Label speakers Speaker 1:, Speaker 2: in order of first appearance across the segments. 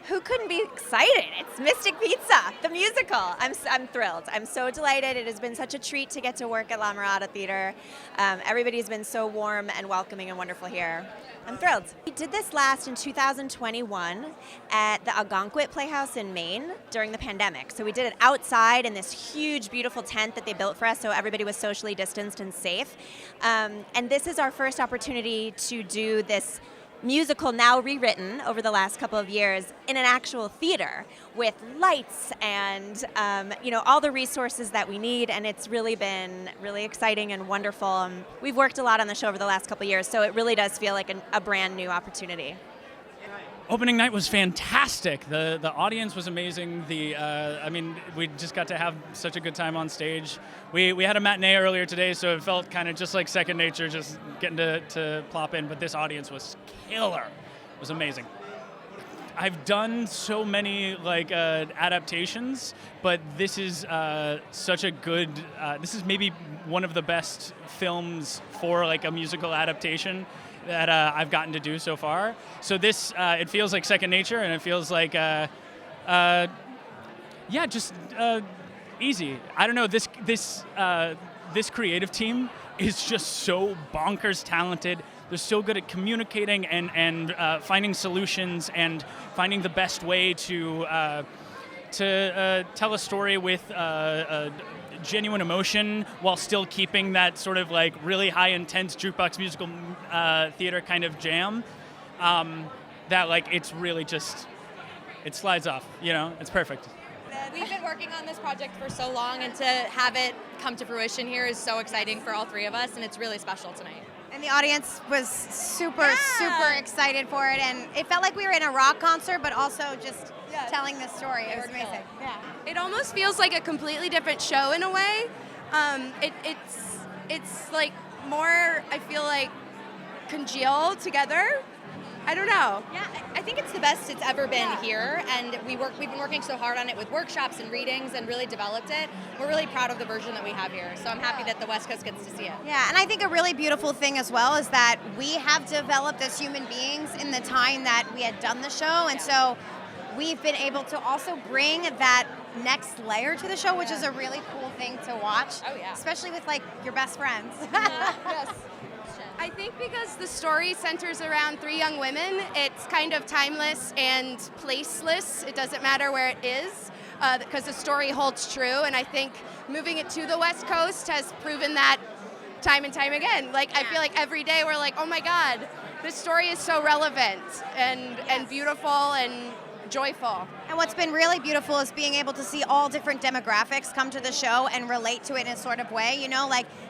Speaker 1: Who couldn't be excited? It's Mystic Pizza, the musical. I'm thrilled. I'm so delighted. It has been such a treat to get to work at La Mirada Theater. Everybody's been so warm and welcoming and wonderful here. I'm thrilled. We did this last in 2021 at the Algonquin Playhouse in Maine during the pandemic. So we did it outside in this huge, beautiful tent that they built for us so everybody was socially distanced and safe. And this is our first opportunity to do this musical, now rewritten over the last couple of years, in an actual theater with lights and all the resources that we need, and it's really been really exciting and wonderful. We've worked a lot on the show over the last couple of years, so it really does feel like a brand new opportunity.
Speaker 2: Opening night was fantastic. The audience was amazing. We just got to have such a good time on stage. We had a matinee earlier today, so it felt kind of just like second nature, just getting to plop in. But this audience was killer. It was amazing. I've done so many adaptations, but this is such a good. This is maybe one of the best films for a musical adaptation that I've gotten to do so far. So this, it feels like second nature, and it feels like, easy. I don't know, this creative team is just so bonkers talented. They're so good at communicating and finding solutions and finding the best way to tell a story with genuine emotion while still keeping that sort of really high intense jukebox musical theater kind of jam that it's really just, it slides off, it's perfect.
Speaker 3: We've been working on this project for so long, and to have it come to fruition here is so exciting for all three of us, and it's really special tonight.
Speaker 4: And the audience was super excited for it, and it felt like we were in a rock concert, but also just telling this story. It was amazing. Yeah.
Speaker 5: It almost feels like a completely different show in a way. It's like more, I feel like, congealed together. I don't know.
Speaker 3: Yeah, I think it's the best it's ever been here, and we've been working so hard on it with workshops and readings and really developed it. We're really proud of the version that we have here, so I'm happy that the West Coast gets to see it.
Speaker 4: Yeah, and I think a really beautiful thing as well is that we have developed as human beings in the time that we had done the show, and so we've been able to also bring that next layer to the show, which is a really cool thing to watch.
Speaker 3: Oh, yeah.
Speaker 4: Especially with your best friends.
Speaker 3: Yes.
Speaker 5: I think because the story centers around three young women, it's kind of timeless and placeless. It doesn't matter where it is, because the story holds true. And I think moving it to the West Coast has proven that time and time again. I feel like every day we're like, oh my God, this story is so relevant and beautiful and joyful.
Speaker 4: And what's been really beautiful is being able to see all different demographics come to the show and relate to it in a sort of way,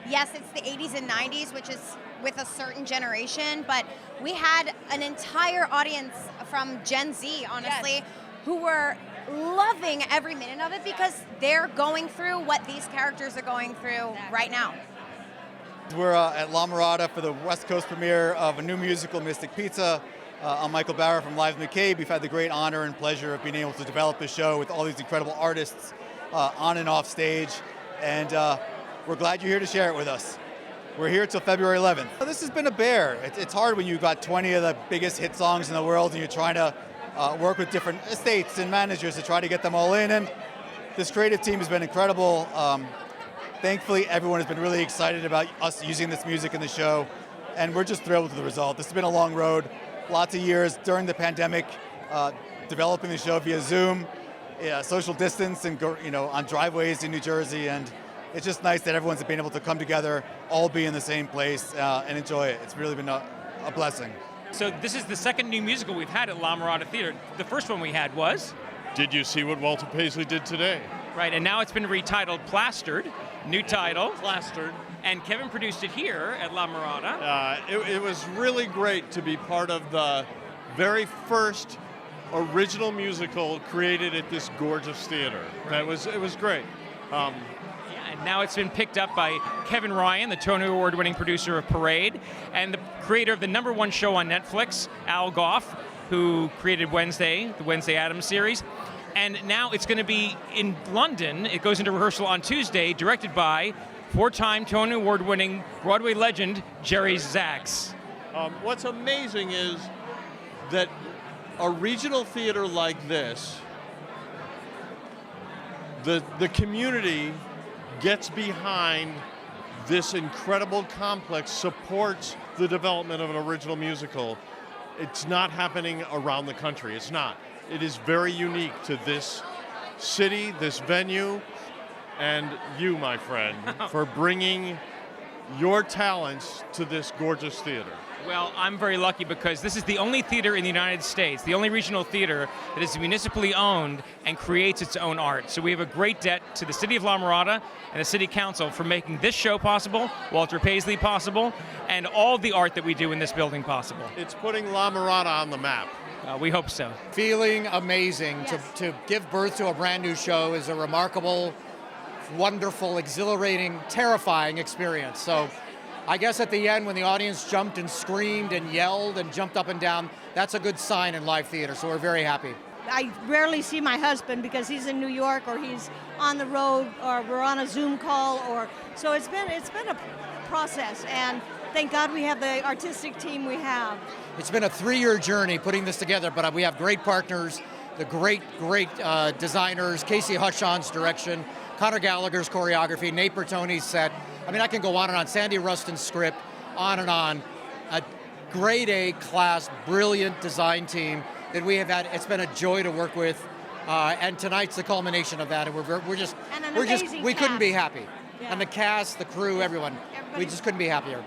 Speaker 4: yes, it's the 80s and 90s, which is with a certain generation, but we had an entire audience from Gen Z, honestly, who were loving every minute of it because they're going through what these characters are going through right now.
Speaker 6: We're at La Mirada for the West Coast premiere of a new musical, Mystic Pizza. I'm Michael Barra from Live McCabe. We've had the great honor and pleasure of being able to develop this show with all these incredible artists on and off stage, and we're glad you're here to share it with us. We're here till February 11th. This has been a bear. It's hard when you've got 20 of the biggest hit songs in the world and you're trying to work with different estates and managers to try to get them all in, and this creative team has been incredible. Thankfully, everyone has been really excited about us using this music in the show, and we're just thrilled with the result. This has been a long road, lots of years during the pandemic, developing the show via Zoom, social distance, and on driveways in New Jersey, and it's just nice that everyone's been able to come together, all be in the same place, and enjoy it. It's really been a blessing.
Speaker 7: So this is the second new musical we've had at La Mirada Theater. The first one we had was?
Speaker 8: Did you see what Walter Paisley did today?
Speaker 7: Right, and now it's been retitled Plastered, new title. Plastered. And Kevin produced it here at La Mirada.
Speaker 8: It was really great to be part of the very first original musical created at this gorgeous theater. Right. It was great.
Speaker 7: And now it's been picked up by Kevin Ryan, the Tony Award-winning producer of Parade, and the creator of the #1 show on Netflix, Al Goff, who created Wednesday, the Wednesday Addams series. And now it's going to be in London. It goes into rehearsal on Tuesday, directed by 4-time Tony Award-winning Broadway legend Jerry Zaks.
Speaker 8: What's amazing is that a regional theater like this, the community gets behind this incredible complex, supports the development of an original musical. It's not happening around the country. It's not. It is very unique to this city, this venue, and you, my friend, for bringing your talents to this gorgeous theater.
Speaker 7: Well, I'm very lucky because this is the only theater in the United States, the only regional theater that is municipally owned and creates its own art. So we have a great debt to the City of La Mirada and the City Council for making this show possible, Walter Paisley possible, and all the art that we do in this building possible.
Speaker 8: It's putting La Mirada on the map.
Speaker 7: We hope so.
Speaker 9: Feeling amazing.
Speaker 4: Yes.
Speaker 9: To give birth to a brand new show is a remarkable, wonderful, exhilarating, terrifying experience. So I guess at the end when the audience jumped and screamed and yelled and jumped up and down, that's a good sign in live theater, so we're very happy.
Speaker 10: I rarely see my husband because he's in New York or he's on the road or we're on a Zoom call, or so it's been a process, and thank God we have the artistic team we have.
Speaker 9: It's been a 3-year journey putting this together, but we have great partners, the great designers, Casey Hutchon's direction, Connor Gallagher's choreography, Nate Bertoni's set. I mean, I can go on and on. Sandy Rustin's script, on and on. A grade A class, brilliant design team that we have had. It's been a joy to work with, and tonight's the culmination of that. And we couldn't be happy.
Speaker 10: Yeah.
Speaker 9: And the cast, the crew, everyone. We just couldn't be happier.